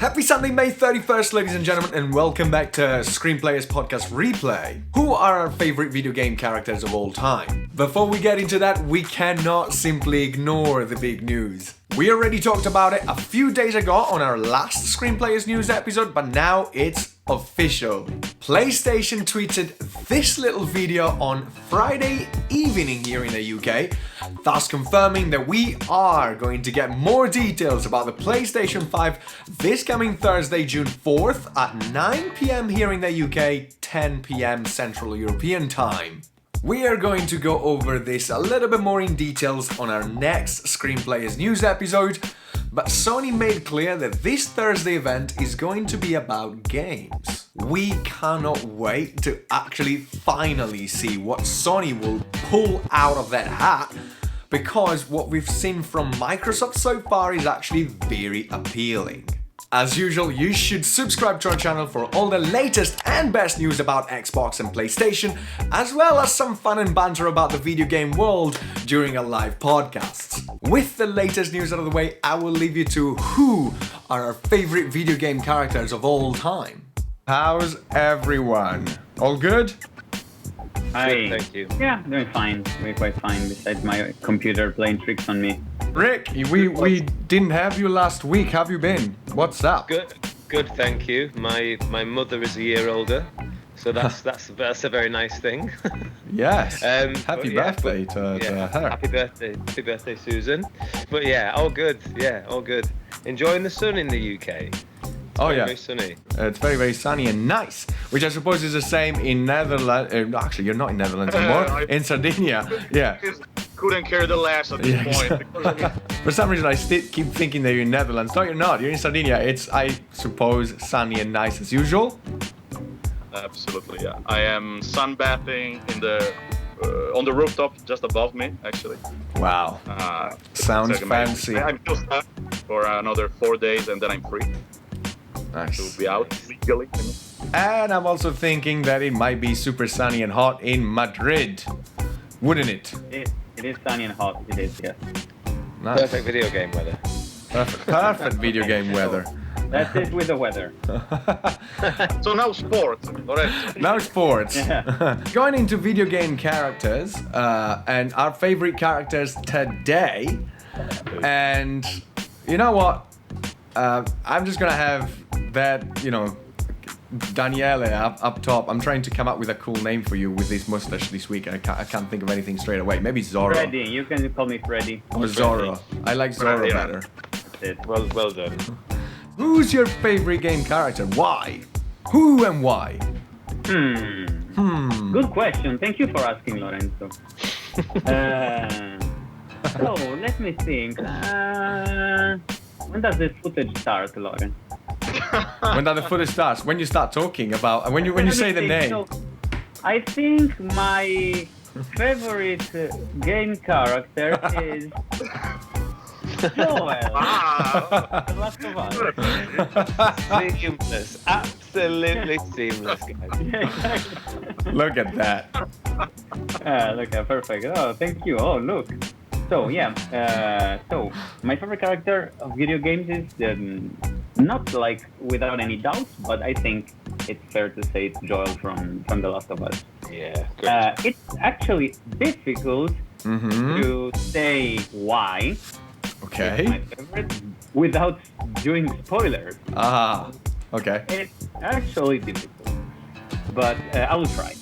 Happy Sunday, May 31st, ladies and gentlemen, and welcome back to ScreenPlayers Podcast Replay. Who are our favorite video game characters of all time? Before we get into that, we cannot simply ignore the big news. We already talked about it a few days ago on our last ScreenPlayers news episode, but now it's official. PlayStation tweeted this little video on Friday evening here in the UK, thus confirming that we are going to get more details about the PlayStation 5 this coming Thursday, June 4th at 9 PM here in the UK, 10 PM Central European Time. We are going to go over this a little bit more in details on our next ScreenPlayers news episode, but Sony made clear that this Thursday event is going to be about games. We cannot wait to actually finally see what Sony will pull out of that hat, because what we've seen from Microsoft so far is actually very appealing. As usual, you should subscribe to our channel for all the latest and best news about Xbox and PlayStation, as well as some fun and banter about the video game world during our live podcasts. With the latest news out of the way, I will leave you to who are our favorite video game characters of all time. How's everyone? All good? Hi. Good, thank you. Yeah, doing fine. Doing quite fine, besides my computer playing tricks on me. Rick, we didn't have you last week. How have you been? What's up? Good, thank you. My mother is a year older, so that's a very nice thing. Yes. Happy birthday to her. Happy birthday, Susan. But yeah, all good. Yeah, all good. Enjoying the sun in the UK. Very sunny. It's very, very sunny and nice, which I suppose is the same in Netherlands. Actually, you're not in Netherlands anymore. In Sardinia. Yeah. Couldn't care the less at this point. For some reason, I still keep thinking that you're in Netherlands. No, you're not. You're in Sardinia. It's, I suppose, sunny and nice as usual. Absolutely, yeah. I am sunbathing on the rooftop just above me, actually. Wow. Sounds fancy. I'm just up for another 4 days and then I'm free. Nice. To be out legally. And I'm also thinking that it might be super sunny and hot in Madrid. Wouldn't it? It is sunny and hot. It is, yes. Nice. Perfect video game weather. Perfect video game weather. That's it with the weather. So now sports. Alright. Now sports. Yeah. Going into video game characters, and our favorite characters today. And you know what? I'm just gonna have that, Daniele up top. I'm trying to come up with a cool name for you with this mustache this week. I can't think of anything straight away. Maybe Zorro. Freddy. You can call me Freddy. Or Zorro. I like Zorro better. That's it. Well done. Who's your favorite game character? Why? Who and why? Good question. Thank you for asking, Lorenzo. So, let me think. When does this footage start, Loren? When the footage starts, when you start talking about, when you say the name. So, I think my favorite game character is Joel. The Last of Us. Seamless, absolutely seamless, guys. Look at that. Look, perfect. Oh, thank you. Oh, look. So yeah, so my favorite character of video games is not like without any doubt, but I think it's fair to say it's Joel from The Last of Us. Yeah, great. It's actually difficult to say why. Okay. It's my favorite without doing spoilers. Okay. It's actually difficult, but I will try.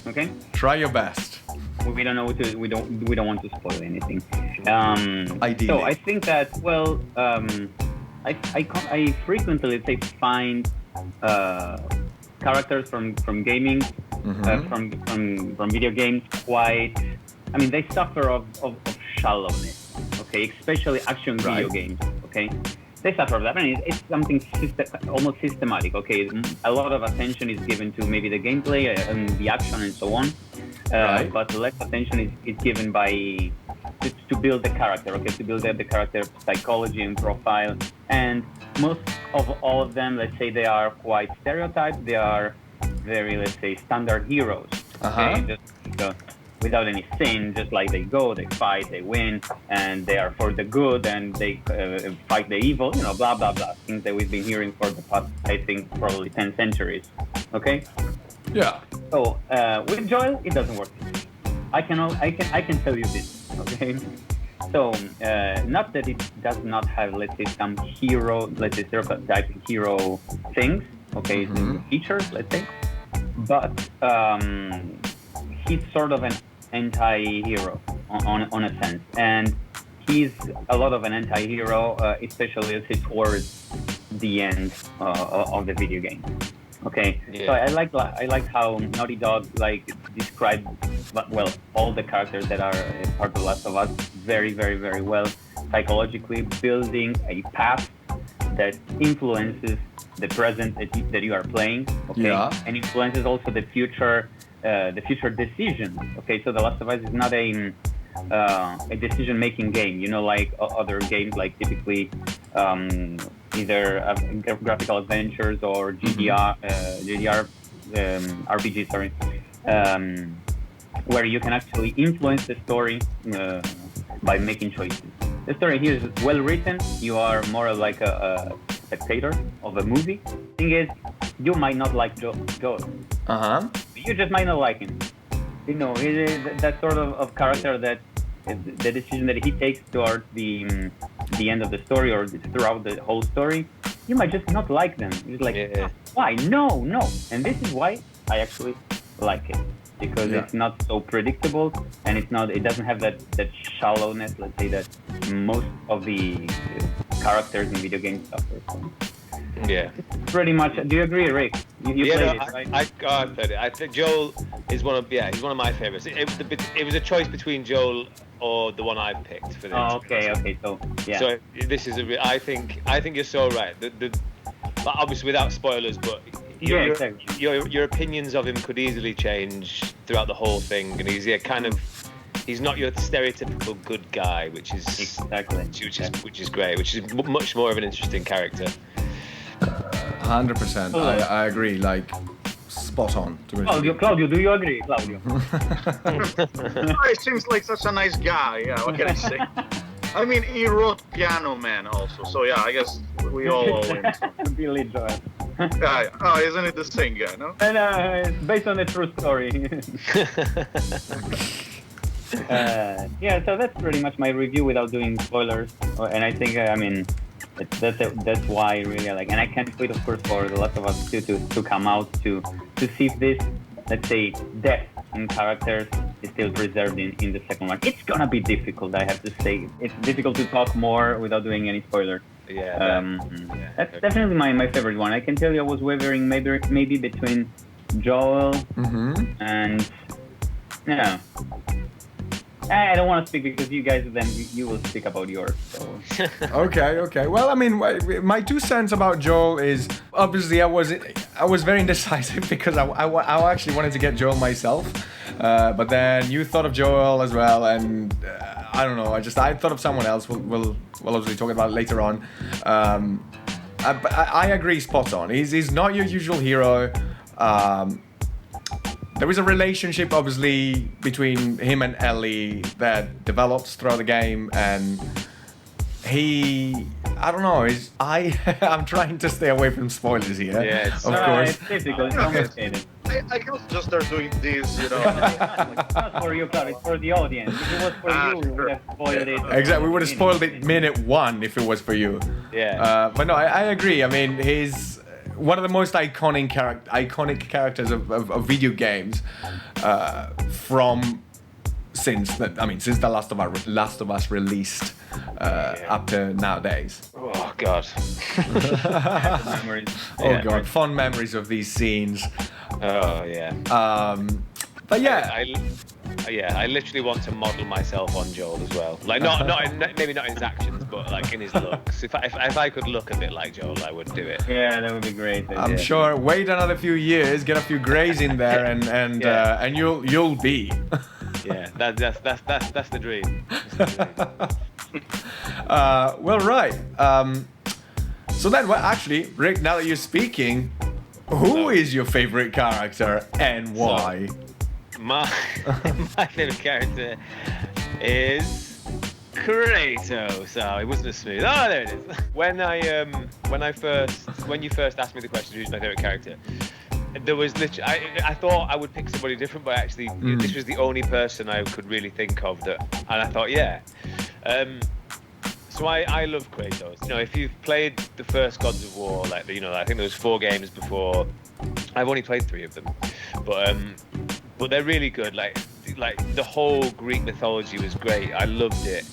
Okay. Try your best. We don't know we don't want to spoil anything. Ideally. So I think that I frequently find characters from gaming, from video games quite. I mean, they suffer of shallowness. Okay, especially action video games. Okay, they suffer of that. I mean, it's something almost systematic. Okay, a lot of attention is given to maybe the gameplay and the action and so on. But less attention is given to build the character, okay, to build the character psychology and profile. And most of all of them, let's say, they are quite stereotyped. They are very, let's say, standard heroes. Okay, just without any sin, just like they go, they fight, they win, and they are for the good, and they fight the evil, blah, blah, blah. Things that we've been hearing for the past, I think, probably 10 centuries. Okay? Yeah. So, with Joel, it doesn't work. I can tell you this, okay? So, not that it does not have, let's say, some stereotype hero things, okay, features, let's say, but he's sort of an anti-hero on a sense, and he's a lot of an anti-hero, especially let's say towards the end of the video game. Okay, so I like how Naughty Dog described all the characters that are part of Last of Us very, very, very well, psychologically building a past that influences the present that you are playing, okay, and influences also the future decisions. Okay, so The Last of Us is not a decision-making game, like other games, like typically either graphical adventures or GDR RPG, sorry, where you can actually influence the story by making choices. The story here is well written. You are more like a spectator of a movie. Thing is, you might not like Joel. You just might not like him. It is that sort of character that the decision that he takes towards the end of the story or throughout the whole story, you might just not like them. It's like, why? No. And this is why I actually like it. Because it's not so predictable, and it doesn't have that shallowness, let's say, that most of the characters in video games suffer from. Yeah. Pretty much. Do you agree, Rick? You played it, right? I played it. I think Joel is he's one of my favorites. It was a choice between Joel or the one I picked for this. Oh, okay. So yeah. So this is I think you're so right. Obviously without spoilers, but exactly. Your opinions of him could easily change throughout the whole thing, and he's he's not your stereotypical good guy, which is great, which is much more of an interesting character. 100%. I agree. Like, spot on. Claudio, do you agree, Claudio? He seems like such a nice guy. Yeah, what can I say? I mean, he wrote Piano Man also, so yeah, I guess we all owe him. Billy Joel. Isn't it the same guy, no? And it's based on a true story. So that's pretty much my review without doing spoilers. And I think, that's why I really like. And I can't wait, of course, for The Last of Us 2 to come out to see if this, let's say, depth in characters is still preserved in the second one. It's gonna be difficult, I have to say. It's difficult to talk more without doing any spoilers. That's definitely my favorite one. I can tell you I was wavering maybe between Joel and I don't want to speak because you guys then you will speak about yours. So. Okay. Well, I mean, my 2 cents about Joel is obviously I was very indecisive because I actually wanted to get Joel myself, but then you thought of Joel as well, and I don't know. I thought of someone else. We'll obviously talk about it later on. I agree, spot on. He's not your usual hero. There is a relationship, obviously, between him and Ellie that develops throughout the game, and I don't know, I'm trying to stay away from spoilers here, of course. It's difficult, it's complicated. I can just start doing this, It's not for you, Claudio, it's for the audience. If it was for you, we would have spoiled it. Exactly, we would have spoiled it minute 1 if it was for you. Yeah. But no, I agree. I mean, he's one of the most iconic characters of video games since the Last of Us released up to nowadays. Oh God. God, fond memories of these scenes. Oh yeah. But yeah. I literally want to model myself on Joel as well. Like maybe not in his actions, but like in his looks. If I could look a bit like Joel, I would do it. Yeah, that would be great. I'm sure. Wait another few years, get a few greys in there, and you'll be. Yeah, that's the dream. Well, right. So then, actually, Rick, now that you're speaking, who is your favorite character and why? my favorite character is Kratos. Oh, it wasn't as smooth. Oh, there it is. When you first asked me the question, who's my favorite character? There was literally, I thought I would pick somebody different, but actually this was the only person I could really think of that, and I thought, yeah. So I love Kratos. You know, if you've played the first Gods of War, like, you know, I think there was 4 games before. I've only played 3 of them, but they're really good. Like the whole Greek mythology was great. I loved it,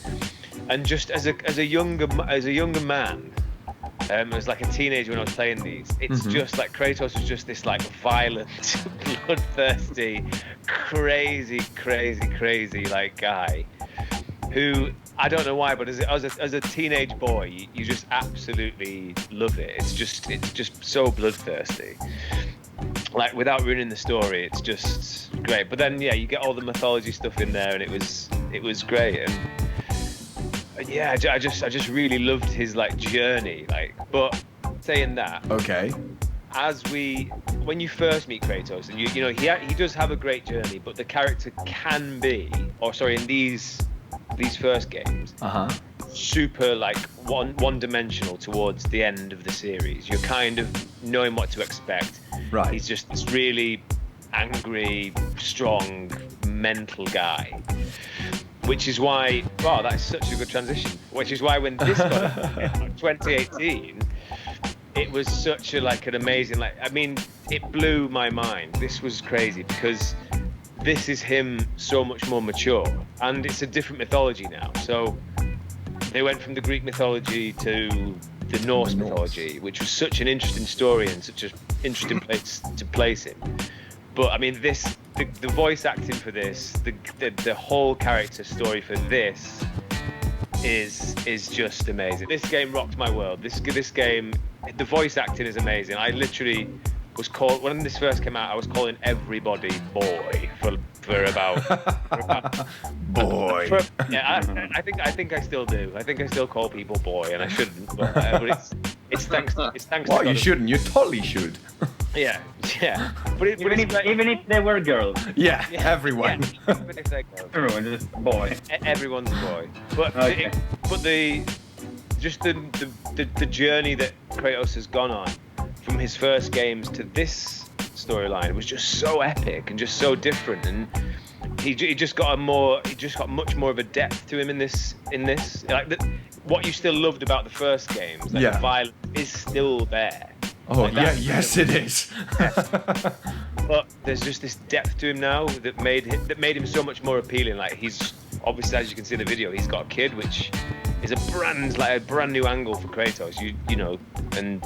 and just as a younger man. As like a teenager when I was playing these, it's just like Kratos was just this like violent, bloodthirsty, crazy like guy who, I don't know why, but as a teenage boy, you just absolutely love it. It's just so bloodthirsty. Like, without ruining the story, it's just great. But then you get all the mythology stuff in there, and it was great. And yeah, I just really loved his like journey. Like, but saying that, okay, when you first meet Kratos, and you know he does have a great journey, but the character can be, in these first games, super like one-dimensional towards the end of the series. You're kind of knowing what to expect. Right. He's just this really angry, strong, mental guy. Which is why, wow, that's such a good transition. Which is why when this got out in 2018, it was such an amazing, I mean, it blew my mind. This was crazy because this is him so much more mature, and it's a different mythology now. So they went from the Greek mythology to the Norse mythology, which was such an interesting story and such an interesting place to place him. But I mean, the voice acting for this, the whole character story for this is just amazing. This game rocked my world. This game, the voice acting is amazing. I literally was called, when this first came out, I was calling everybody boy for about boy. I think I still do. I think I still call people boy, and I shouldn't. But it's thanks. Well, you shouldn't. You totally should. Yeah. But even if they were girls. Yeah, everyone. Yeah, even if they're girls. Everyone, just boy. Everyone's a boy. But okay. The journey that Kratos has gone on from his first games to this storyline was just so epic and just so different, and he just got much more of a depth to him in this. Like what you still loved about the first games, like the violence is still there. Oh, like yes it is. But there's just this depth to him now that made him so much more appealing. Like, he's obviously, as you can see in the video, he's got a kid, which is a brand new angle for Kratos. You know, and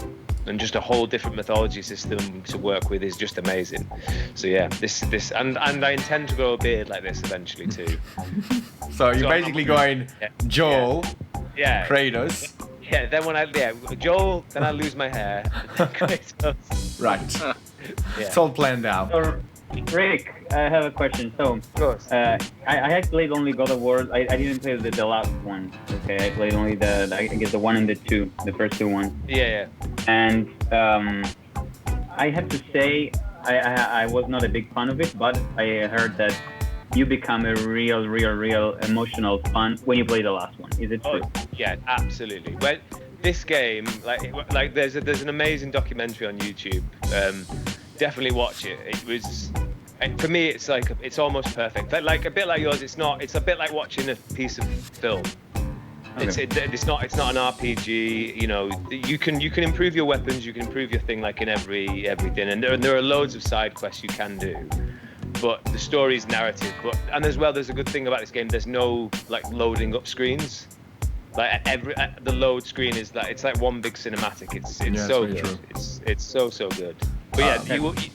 just a whole different mythology system to work with is just amazing. So yeah, this and I intend to grow a beard like this eventually too. So you're basically going Joel, Kratos. Yeah, then Joel, then I lose my hair. Kratos. Right. It's all planned out. So, Rick, I have a question. So, of course. I had played only God of War. I didn't play the last one. Okay, I played only the 1 and the 2, the first 2 ones. Yeah. And I have to say, I was not a big fan of it, but I heard that you become a real emotional fan when you play the last one. Is it true? Yeah, absolutely. Well, this game, like there's an amazing documentary on YouTube. Definitely watch it. It was, for me, it's almost perfect. Like a bit like yours. It's a bit like watching a piece of film. Okay. It's not an RPG. You know, you can improve your weapons, you can improve your thing like in everything, and there are loads of side quests you can do. But the story is narrative. And as well, there's a good thing about this game. There's no like loading up screens. Like the load screen is it's like one big cinematic. It's so good. True. It's so good. But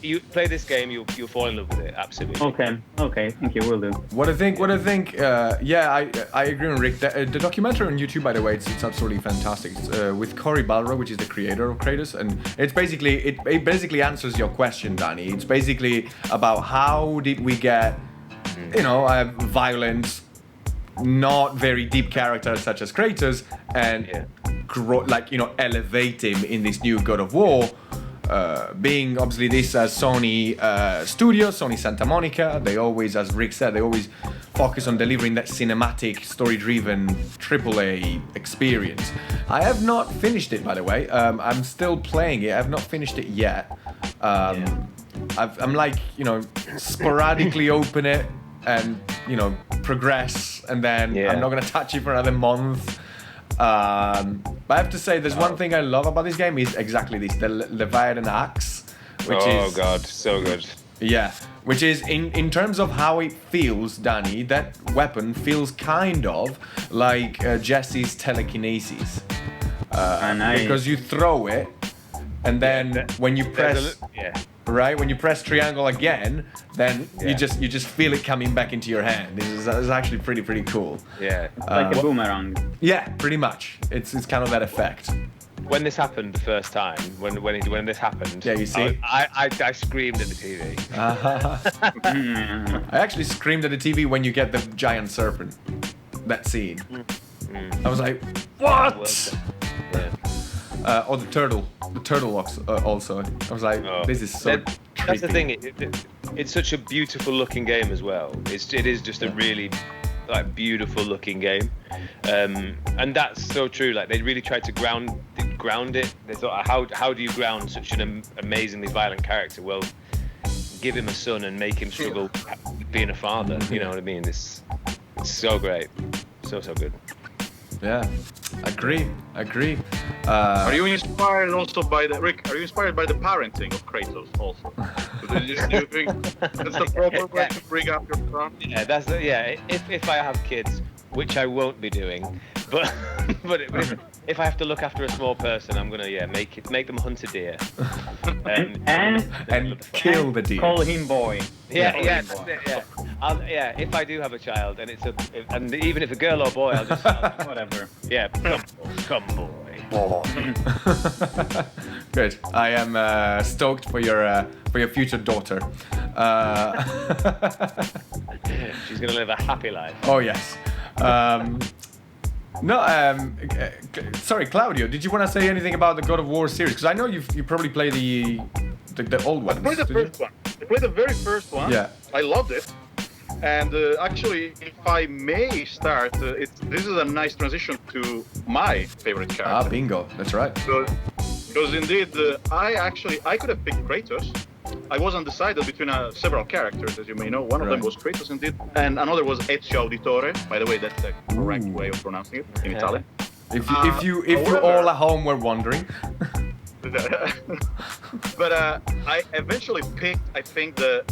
you play this game, you'll fall in love with it. Absolutely. Okay. Thank you. Will do. What I think. I agree with Rick. The documentary on YouTube, by the way, it's absolutely fantastic. It's with Cory Balrog, which is the creator of Kratos, and it basically answers your question, Danny. It's basically about how did we get, violent, not very deep characters such as Kratos, and elevate him in this new God of War. being obviously this Sony studio, Sony Santa Monica, they always, as Rick said, they always focus on delivering that cinematic, story-driven AAA experience. I have not finished it, by the way. I'm still playing it. I have not finished it yet. I'm like, sporadically open it and, progress, and then I'm not going to touch it for another month. But I have to say, there's one thing I love about this game is exactly this, the Leviathan Axe, which is... Oh god, so good. Yeah, which is, in terms of how it feels, Danny, that weapon feels kind of like Jesse's telekinesis. Because you throw it, and then when you press... Right, when you press triangle again, then you just feel it coming back into your hand. It's actually pretty cool. Yeah, it's like a boomerang. Yeah, pretty much. It's kind of that effect. When this happened the first time, when this happened, you see, I screamed at the TV. I actually screamed at the TV when you get the giant serpent. That scene. I was like, what? Or the turtle also. I was like, this is so creepy. That's the thing. It's such a beautiful looking game as well. It is just a really beautiful looking game, and that's so true. Like they really tried to ground it. They thought, how do you ground such an amazingly violent character? Well, give him a son and make him struggle being a father. You know what I mean? It's so great, so good. Yeah, agree. Are you inspired also by Rick? Are you inspired by the parenting of Kratos also? Do you think that's the proper way to bring up your son? Yeah, If I have kids, which I won't be doing, but if I have to look after a small person, I'm gonna make them hunt a deer and kill the deer. Call him boy. Yeah. If I do have a child, and even if a girl or boy, I'll just whatever. Yeah, come boy. Good. I am stoked for your future daughter. She's gonna live a happy life. Oh yes. Sorry, Claudio. Did you want to say anything about the God of War series? Because I know you probably play the old ones. I played the first one. I played the very first one. Yeah. I loved it. And actually, if I may start, this is a nice transition to my favorite character. Bingo. That's right. Because indeed, I could have picked Kratos. I was undecided between several characters, as you may know. One of them was Kratos, indeed, and another was Ezio Auditore. By the way, that's the correct way of pronouncing it in Italian. If you all at home were wondering. But I eventually picked, I think, the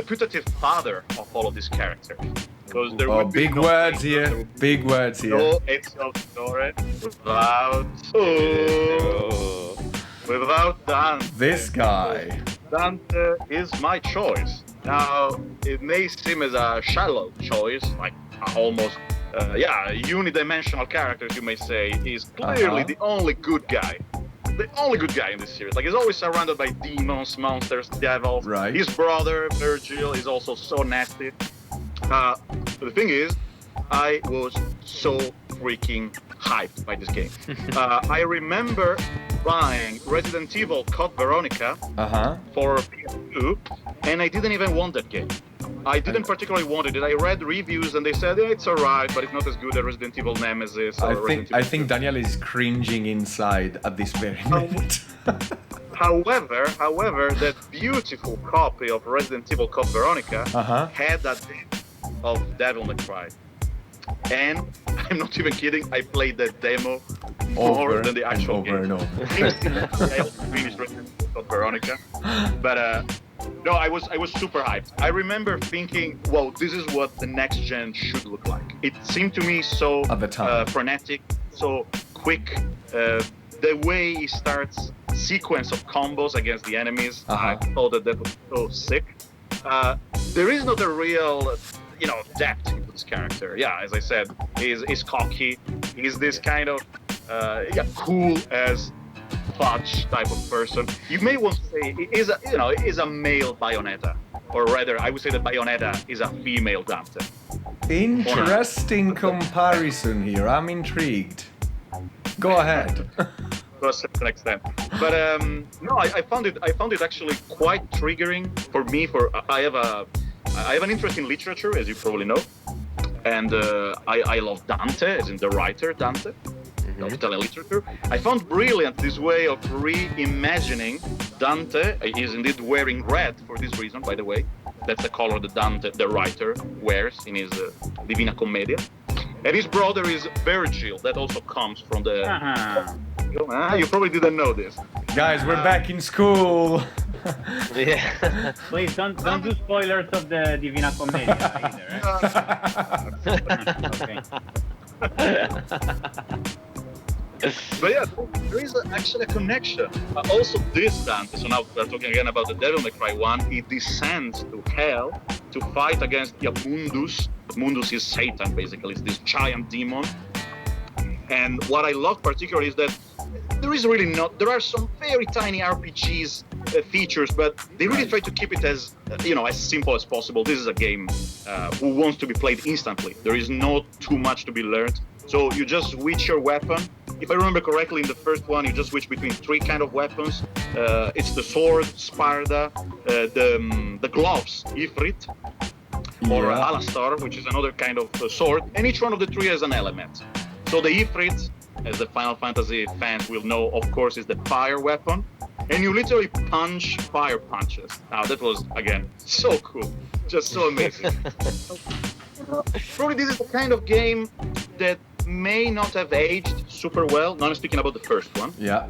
putative father of all of these characters. Because there would be big words here. Big words here. No Ezio Auditore without Dante. This guy. Dante is my choice. Now, it may seem as a shallow choice, like almost, unidimensional character, you may say. He's clearly the only good guy. The only good guy in this series. Like, he's always surrounded by demons, monsters, devils. Right. His brother, Virgil, is also so nasty. But the thing is, I was so freaking hyped by this game. I remember buying Resident Evil Code Veronica for PS2, and I didn't even want that game. I didn't particularly want it. I read reviews and they said it's alright, but it's not as good as Resident Evil Nemesis. I think Daniel is cringing inside at this very minute. However, that beautiful copy of Resident Evil Code Veronica had that bit of Devil May Cry. And I'm not even kidding, I played that demo more than the actual game. I also finished Resident Evil Code Veronica. But no, I was super hyped. I remember thinking, whoa, this is what the next gen should look like. It seemed to me so frenetic, so quick. The way he starts sequence of combos against the enemies, I thought that was so sick. There is not a real, depth into this character. Yeah, as I said, he's cocky. He's this kind of cool as fudge type of person. You may want to say is a male Bayonetta, or rather, I would say that Bayonetta is a female Dante. Interesting comparison here. I'm intrigued. Go ahead. to a certain extent. But no, I found it actually quite triggering for me. I have an interest in literature, as you probably know, and I love Dante, as in the writer Dante. Of Italian literature. I found brilliant this way of reimagining Dante. He is indeed wearing red for this reason, by the way. That's the color that Dante, the writer, wears in his Divina Commedia. And his brother is Virgil. That also comes from the... You probably didn't know this. Guys, we're back in school. Yeah. Please don't do spoilers of the Divina Commedia either. Okay. But yeah, there is actually a connection. Also, this Dante, so now we're talking again about the Devil May Cry 1, he descends to hell to fight against the Mundus. Mundus is Satan, basically. It's this giant demon. And what I love particularly is that there are some very tiny RPGs features, but they really try to keep it as simple as possible. This is a game who wants to be played instantly. There is not too much to be learned. So you just switch your weapon. If I remember correctly, in the first one, you just switch between 3 kind of weapons. It's the sword, Sparda, the gloves, Ifrit, or Alastar, which is another kind of sword. And each one of the 3 has an element. So the Ifrit, as the Final Fantasy fans will know, of course, is the fire weapon. And you literally punch fire punches. Now, that was, again, so cool. Just so amazing. Probably this is the kind of game that may not have aged super well. Now I'm speaking about the first one. Yeah.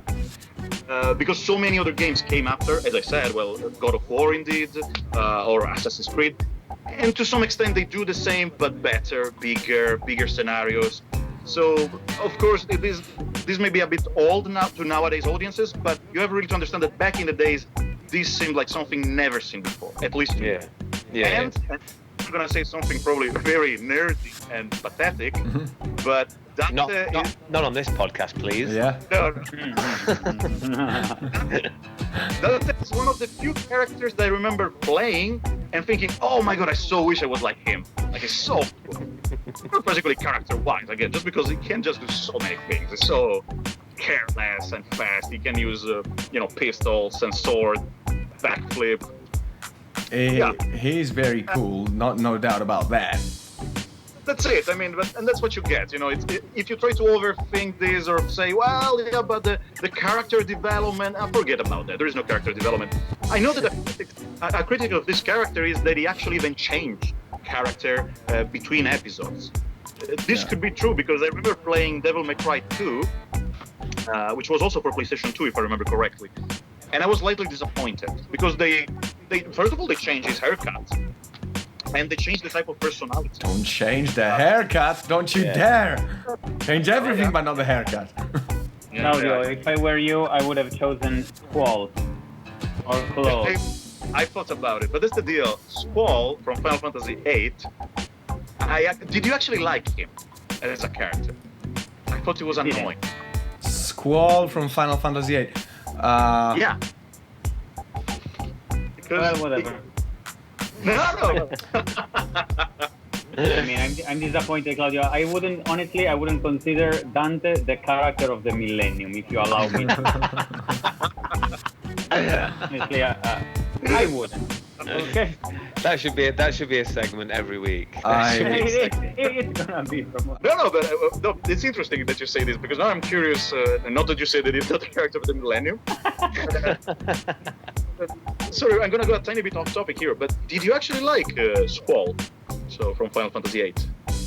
Because so many other games came after, as I said, well, God of War indeed, or Assassin's Creed. And to some extent they do the same, but better, bigger scenarios. So, of course, this may be a bit old now to nowadays audiences, but you have really to understand that back in the days, this seemed like something never seen before, at least to me. And I'm going to say something probably very nerdy and pathetic, but Dante not on this podcast, please. Yeah. Dante is one of the few characters that I remember playing and thinking, oh my god, I so wish I was like him. Like, he's so cool. Not particularly character-wise, again, just because he can just do so many things. He's so careless and fast. He can use, pistols and sword, backflip. He's very cool, no doubt about that. That's it. I mean, and that's what you get. If you try to overthink this or say, well, yeah, but the character development, forget about that. There is no character development. I know that a critic of this character is that he actually even changed character between episodes. This could be true because I remember playing Devil May Cry 2, which was also for PlayStation 2, if I remember correctly. And I was slightly disappointed because they first of all, they changed his haircut. And they changed the type of personality. Don't change the haircut, don't you dare! Change everything but not the haircut. Claudio, if I were you, I would have chosen Squall or Claude. I thought about it, but that's the deal. Squall from Final Fantasy VIII, did you actually like him as a character? I thought he was annoying. Squall from Final Fantasy VIII. Yeah. Well, whatever. No. I mean, I'm disappointed, Claudio. I wouldn't consider Dante the character of the millennium, if you allow me. Honestly, I wouldn't. Okay. That should be a segment every week. It's gonna be. No, it's interesting that you say this because now I'm curious. And not that you say that he's not the character of the millennium. Sorry, I'm gonna go a tiny bit off topic here, but did you actually like Squall? So from Final Fantasy VIII.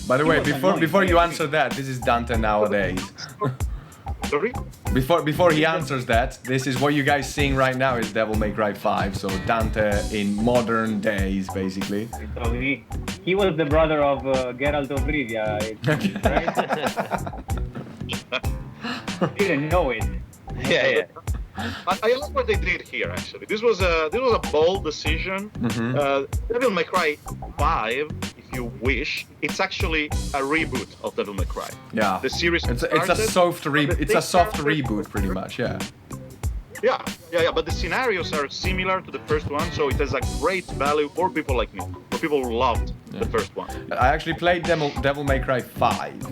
By the way, before you answer that, this is Dante nowadays. Sorry? Before he answers that, this is what you guys seeing right now is Devil May Cry 5. So Dante in modern days, basically. So he was the brother of Geralt of Rivia, right? Didn't know it. Yeah. I like what they did here. Actually, this was a bold decision. Devil May Cry 5, if you wish, it's actually a reboot of Devil May Cry. Yeah, the series. It's a soft reboot, pretty much. Yeah. But the scenarios are similar to the first one, so it has a great value for people like me, for people who loved the first one. I actually played Devil May Cry 5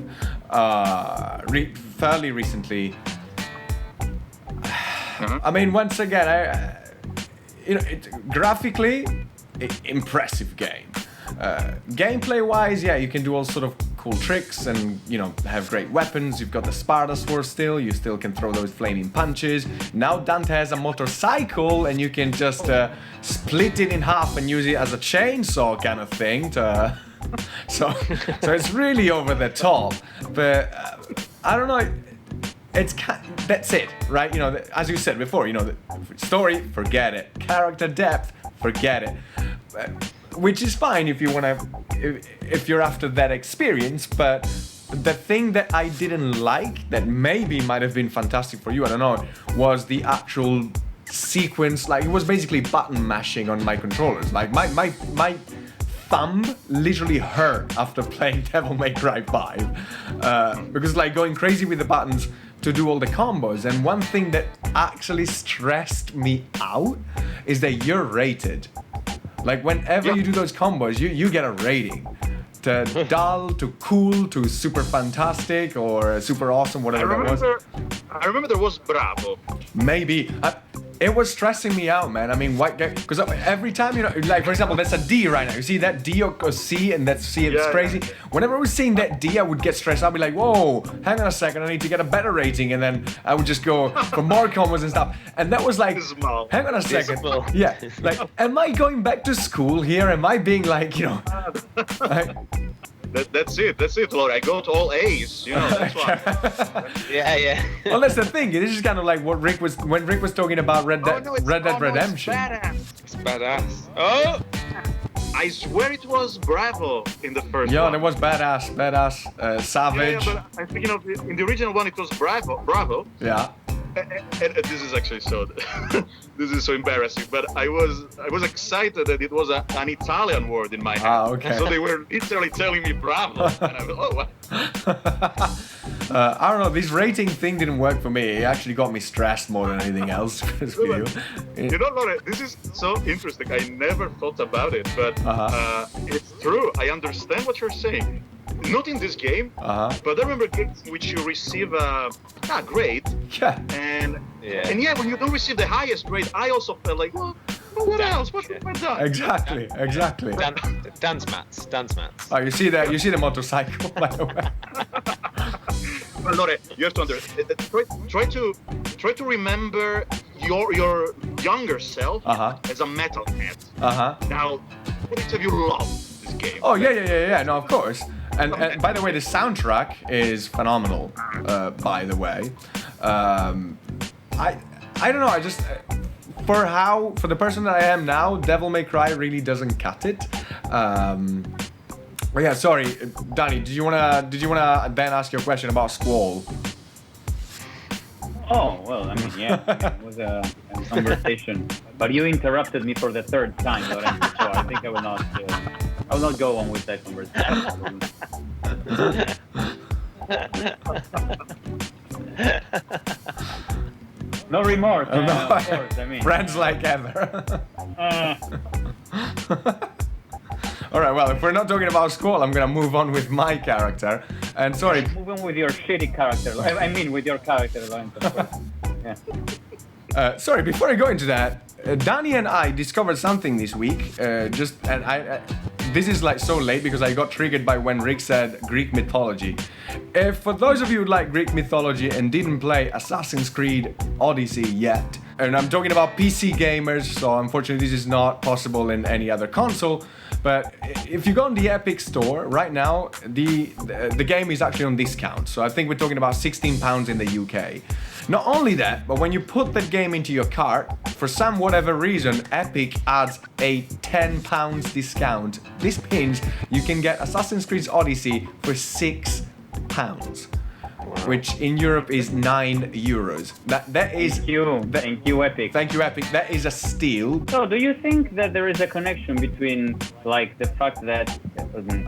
fairly recently. I mean, once again, graphically, impressive game. Gameplay-wise, yeah, you can do all sort of cool tricks and, have great weapons. You've got the Sparta sword still. You still can throw those flaming punches. Now Dante has a motorcycle and you can just split it in half and use it as a chainsaw kind of thing. So it's really over the top. But I don't know. That's it, right? As you said before, the story, forget it. Character depth, forget it. Which is fine if you're after that experience, but the thing that I didn't like, that maybe might have been fantastic for you, I don't know, was the actual sequence. Like, it was basically button mashing on my controllers. Like, my thumb literally hurt after playing Devil May Cry 5, because like going crazy with the buttons to do all the combos. And one thing that actually stressed me out is that you're rated. Like, whenever you do those combos, you get a rating. To dull, to cool, to super fantastic, or super awesome, whatever that was. I remember there was Bravo. Maybe. It was stressing me out, man. I mean, because every time, like, for example, that's a D right now. You see that D or C, and that C is crazy. Yeah. Whenever I was seeing that D, I would get stressed. I'd be like, whoa, hang on a second, I need to get a better rating. And then I would just go for more combos and stuff. And that was like, hang on a second. Yeah, like, am I going back to school here? Am I being like, like, That's it, Lara. I got all A's, that's why. Yeah. Well, that's the thing. This is kind of like when Rick was talking about Red Dead Redemption. It's badass. Oh! I swear it was Bravo in the first one. Yeah, it was badass, Savage. Yeah, but I'm thinking of in the original one it was Bravo. Yeah. And this is actually this is so embarrassing, but I was excited that it was an Italian word in my head. Ah, okay. So they were literally telling me Bravo, and I was, oh, what? I don't know, this rating thing didn't work for me. It actually got me stressed more than anything else. Lara, this is so interesting. I never thought about it, but it's true. I understand what you're saying. Not in this game, but I remember games in which you receive a grade. Yeah. And when you don't receive the highest grade, I also felt like, well, what else? What have I done? Exactly. Dance mats. Oh, you see the motorcycle, by the way. Well, Lara, you have to understand. Try to remember your younger self as a metalhead. Now, what have you loved this game? Oh yeah. No, of course. And by the way, the soundtrack is phenomenal. By the way, I don't know. I just for the person that I am now, Devil May Cry really doesn't cut it. But yeah, sorry, Danny. Did you wanna then ask your question about Squall? Oh well, I mean, yeah, it was a conversation, but you interrupted me for the third time, Lorenzo, so I think I will not go on with that conversation. No remorse, of course, I mean. Friends like ever. Alright, well, if we're not talking about Squall, I'm gonna move on with my character. And sorry. Move on with your shitty character. I mean, with your character, Lorenzo. Yeah. Sorry, before I go into that, Danny and I discovered something this week. This is like so late because I got triggered by when Rick said Greek mythology. For those of you who like Greek mythology and didn't play Assassin's Creed Odyssey yet, and I'm talking about PC gamers, so unfortunately this is not possible in any other console. But if you go on the Epic Store right now, the game is actually on discount. So I think we're talking about £16 in the UK. Not only that, but when you put that game into your cart, for some whatever reason, Epic adds a £10 discount. This means you can get Assassin's Creed Odyssey for £6, which in Europe is €9. That is. Thank you, Epic. Thank you, Epic. That is a steal. So, do you think that there is a connection between, like, the fact that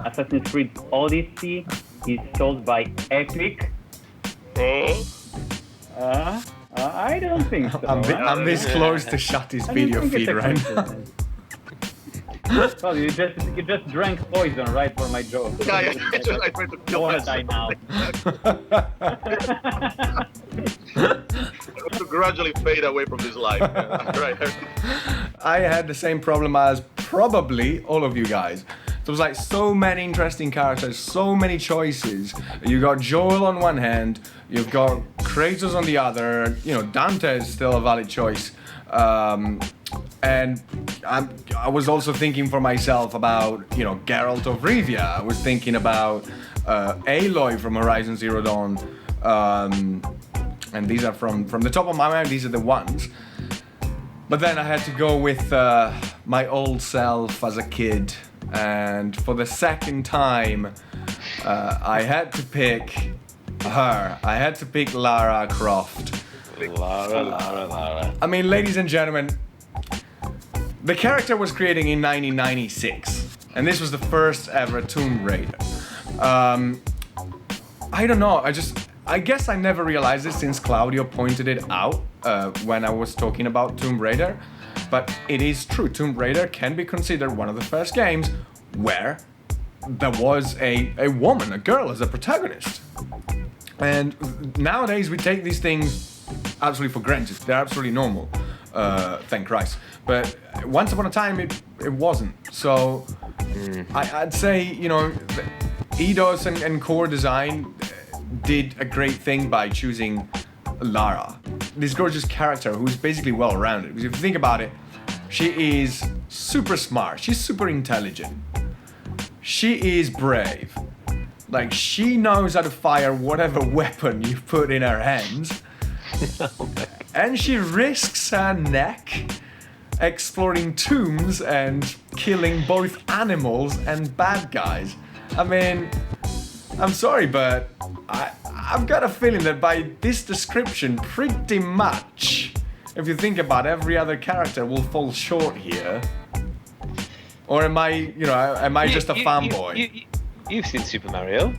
Assassin's Creed Odyssey is sold by Epic? I don't think so. I'm this close to shut his video feed right now. Well, you just drank poison, right, for my joke. Yeah, I tried to I kill want to myself. die now. I want to gradually fade away from this life. Yeah. Right. I had the same problem as probably all of you guys. There was like so many interesting characters, so many choices. You got Joel on one hand, you've got Kratos on the other. You know, Dante is still a valid choice. And I was also thinking for myself about, you know, Geralt of Rivia. I was thinking about Aloy from Horizon Zero Dawn. And these are from the top of my mind, these are the ones. But then I had to go with my old self as a kid. And for the second time, I had to pick her. I had to pick Lara Croft. Lara. I mean, ladies and gentlemen, the character was created in 1996, and this was the first ever Tomb Raider. I don't know, I guess I never realized it since Claudio pointed it out when I was talking about Tomb Raider, but it is true, Tomb Raider can be considered one of the first games where there was a woman, a girl as a protagonist. And nowadays we take these things absolutely for granted. They're absolutely normal, thank Christ. But once upon a time, it wasn't. So I'd say, you know, Eidos and Core Design did a great thing by choosing Lara, this gorgeous character who's basically well-rounded. Because if you think about it, she is super smart. She's super intelligent. She is brave. Like, she knows how to fire whatever weapon you put in her hands. And she risks her neck exploring tombs and killing both animals and bad guys. I mean, I'm sorry, but I've got a feeling that by this description, pretty much, if you think about every other character, will fall short here. Or am I just a fanboy? You've seen Super Mario.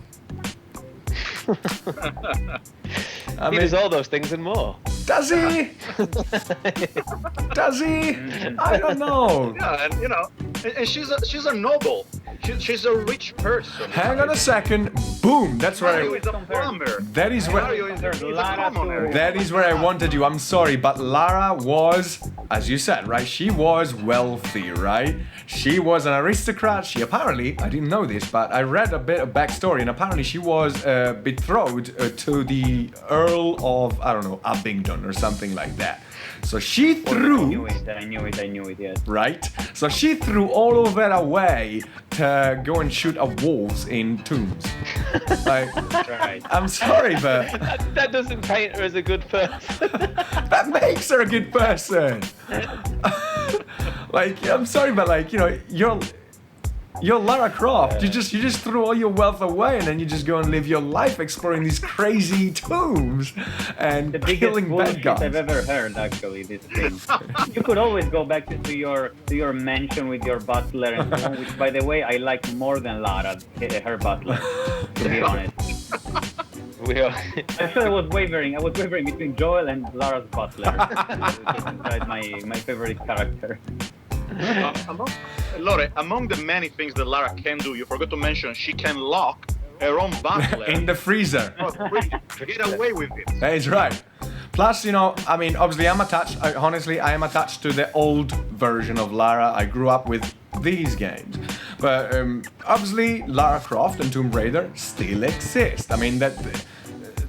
I He mean, does all those things and more. does he? Does he? I don't know. Yeah, and you know, and she's a noble. She's a rich person. Hang on a second. Boom. That's where Mario is a plumber. that is where Mario is a commoner. that is where I wanted you. I'm sorry, but Lara was, as you said, right? She was wealthy, right? She was an aristocrat. She apparently, I didn't know this, but I read a bit of backstory, and apparently she was betrothed to the Earl of, I don't know, Abingdon or something like that. So she threw. I knew it, yes. Right? So she threw all of that away to go and shoot at wolves in tombs. Like, Right. I'm sorry, but That doesn't paint her as a good person. that makes her a good person. Like, I'm sorry, but like, you know, you're Lara Croft. You just threw all your wealth away, and then you just go and live your life exploring these crazy tombs and The biggest killing bad bullshit guys. I've ever heard, actually, this thing. You could always go back to your mansion with your butler and so on, which, by the way, I like more than Lara, her butler, to be honest. We are. Actually, I was wavering between Joel and Lara's butler. That's my favorite character. Lore, among the many things that Lara can do, you forgot to mention she can lock her own butler. In the freezer. Get away with it. That is right. Plus, you know, I mean, obviously I'm attached, honestly, I am attached to the old version of Lara. I grew up with these games. But obviously, Lara Croft and Tomb Raider still exist. I mean, that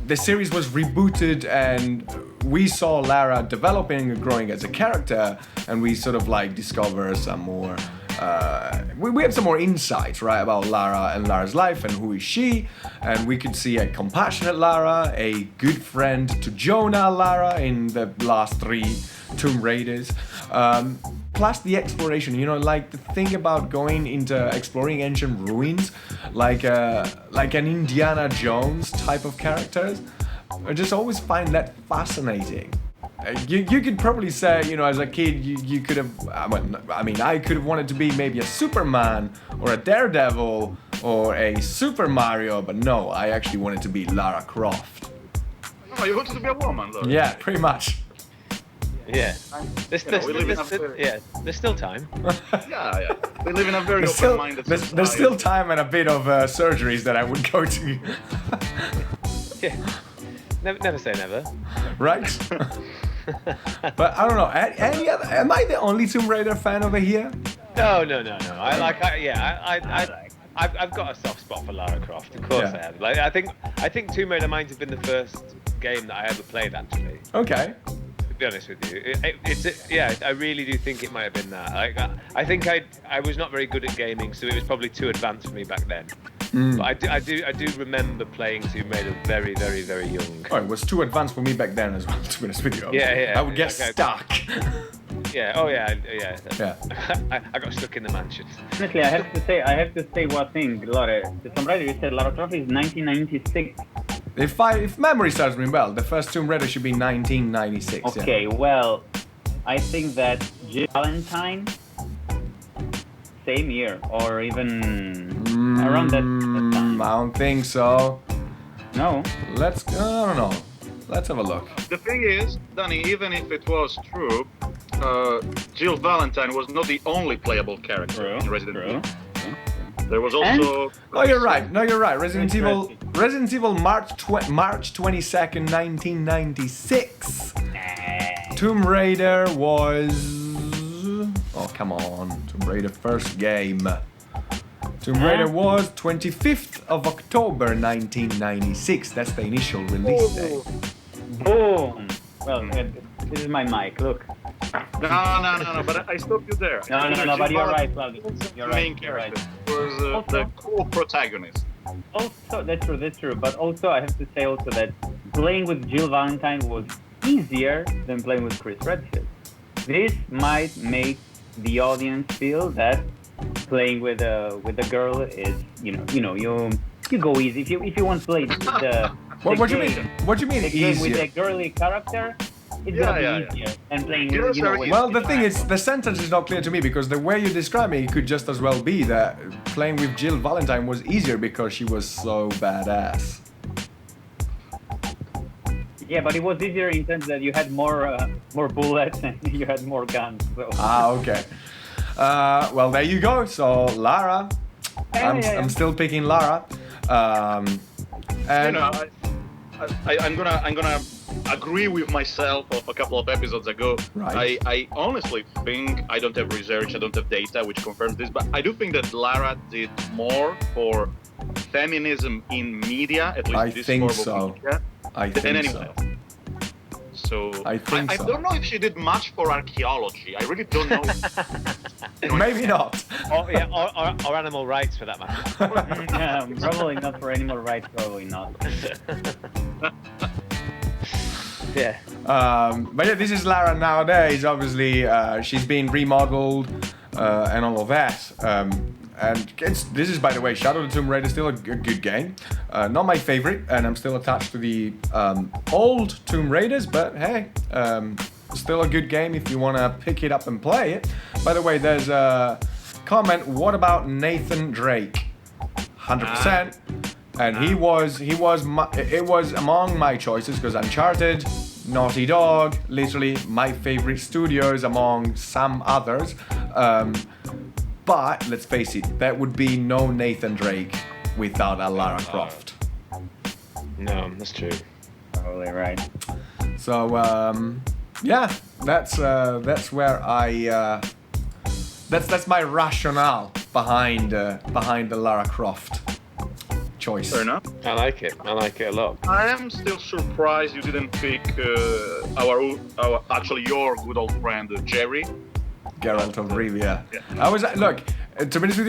the series was rebooted and we saw Lara developing and growing as a character, and we sort of like discover some more we have some more insights, right, about Lara and Lara's life and who is she, and we could see a compassionate Lara, a good friend to Jonah Lara in the last 3 Tomb Raiders. Plus the exploration, you know, like the thing about going into exploring ancient ruins, like an Indiana Jones type of characters. I just always find that fascinating. You could probably say, you know, as a kid, you could have, I mean, I could have wanted to be maybe a Superman or a Daredevil or a Super Mario, but no, I actually wanted to be Lara Croft. Oh, you wanted to be a woman, though. Yeah, pretty much. Yeah. There's still time. Yeah. We live in a very open-minded society. There's still time and a bit of surgeries that I would go to. Yeah. Never say never. Right? But I don't know. Any other? Am I the only Tomb Raider fan over here? No. I've got a soft spot for Lara Croft. Of course I have. Like I think Tomb Raider might have been the first game that I ever played actually. Okay. To be honest with you, I really do think it might have been that. Like I think I was not very good at gaming, so it was probably too advanced for me back then. But I do remember playing Tomb Raider very, very, very young. Oh, it was too advanced for me back then as well, to be honest with you. Yeah. I would get stuck. Yeah. Oh yeah. I got stuck in the mansion. Honestly, I have to say one thing, Lara. The Tomb Raider, you said Lara Croft is 1996. If memory serves me well, the first Tomb Raider should be 1996. Okay, well, I think that Jill Valentine, same year, or even around that time. I don't think so. No. I don't know. Let's have a look. The thing is, Danny, even if it was true, Jill Valentine was not the only playable character in Resident Evil. There was also... Oh, you're right. No, you're right. Resident Evil March 22nd, 1996. Tomb Raider was... Oh, come on. Tomb Raider first game. Tomb Raider was 25th of October, 1996. That's the initial release date. Boom! Well, this is my mic. Look. No, but I stopped you there. No, but you're right, Claudio. You're right. Main character was the co-protagonist. Also, that's true. But also, I have to say also that playing with Jill Valentine was easier than playing with Chris Redfield. This might make the audience feel that playing with a girl is, you go easy. If you want to play the What do you mean? What do you mean easier? With a girly character, it's gonna be easier than playing with, Well, the thing is, the sentence is not clear to me because the way you describe it could just as well be that playing with Jill Valentine was easier because she was so badass. Yeah, but it was easier in terms that you had more bullets and you had more guns. So. Okay. Well, there you go. So Lara, I'm still picking Lara. And I'm gonna agree with myself of a couple of episodes ago. Right. I honestly think, I don't have research, I don't have data which confirms this, but I do think that Lara did more for feminism in media, at least this form of media, than anyone else. So I don't know if she did much for archaeology. I really don't know. Maybe not. Or animal rights for that matter. Probably not for animal rights. Probably not. Yeah. But yeah, this is Lara nowadays. Obviously, she's been remodeled and all of that. And this is, by the way, Shadow of the Tomb Raider, still a good game. Not my favorite, and I'm still attached to the old Tomb Raiders, but hey, still a good game if you want to pick it up and play it. By the way, there's a comment, what about Nathan Drake? 100%. And it was among my choices because Uncharted, Naughty Dog, literally my favorite studios among some others. But let's face it, there would be no Nathan Drake without a Lara Croft. No, that's true. Totally right. So yeah, that's where that's my rationale behind the Lara Croft choice. Fair enough. I like it a lot. I am still surprised you didn't pick your good old friend Jerry. Geralt of Rivia. I was look, to be honest with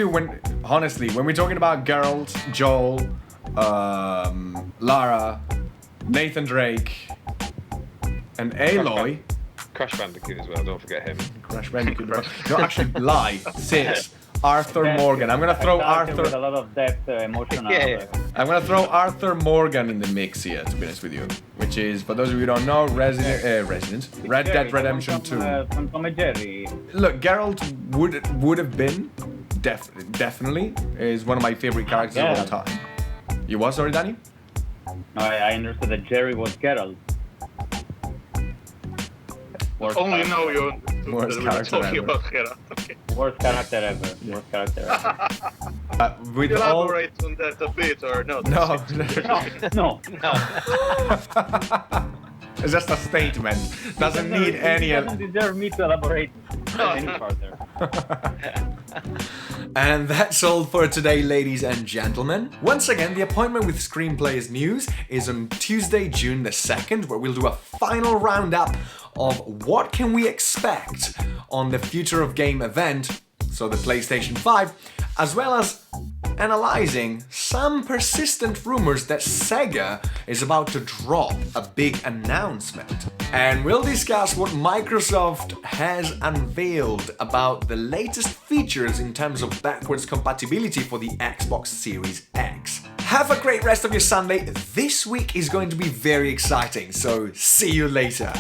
you, when we're talking about Geralt, Joel, Lara, Nathan Drake, and Aloy. Crash Bandicoot as well, don't forget him. Crash Bandicoot. No, actually, lie. Sis. Arthur Morgan. I'm gonna throw Arthur. With a lot of depth, emotional. I'm gonna throw Arthur Morgan in the mix here, to be honest with you. Which is, for those of you who don't know, Red Dead Redemption 2. From Tom and Jerry. Look, Geralt would have been definitely is one of my favorite characters of all time. You was, sorry, Danny? No, I understood that Jerry was Geralt. Only now you're Worst really character talking ever. about Kratos. Okay. Worst character ever. Worst character ever. With all... Elaborate on that a bit or not? No. It's just a statement. Doesn't need any... He doesn't deserve me to elaborate any further. And that's all for today, ladies and gentlemen. Once again, the appointment with ScreenPlayers News is on Tuesday, June the 2nd, where we'll do a final roundup of what can we expect on the Future of Game event, so the PlayStation 5, as well as analyzing some persistent rumors that Sega is about to drop a big announcement. And we'll discuss what Microsoft has unveiled about the latest features in terms of backwards compatibility for the Xbox Series X. Have a great rest of your Sunday. This week is going to be very exciting, so see you later.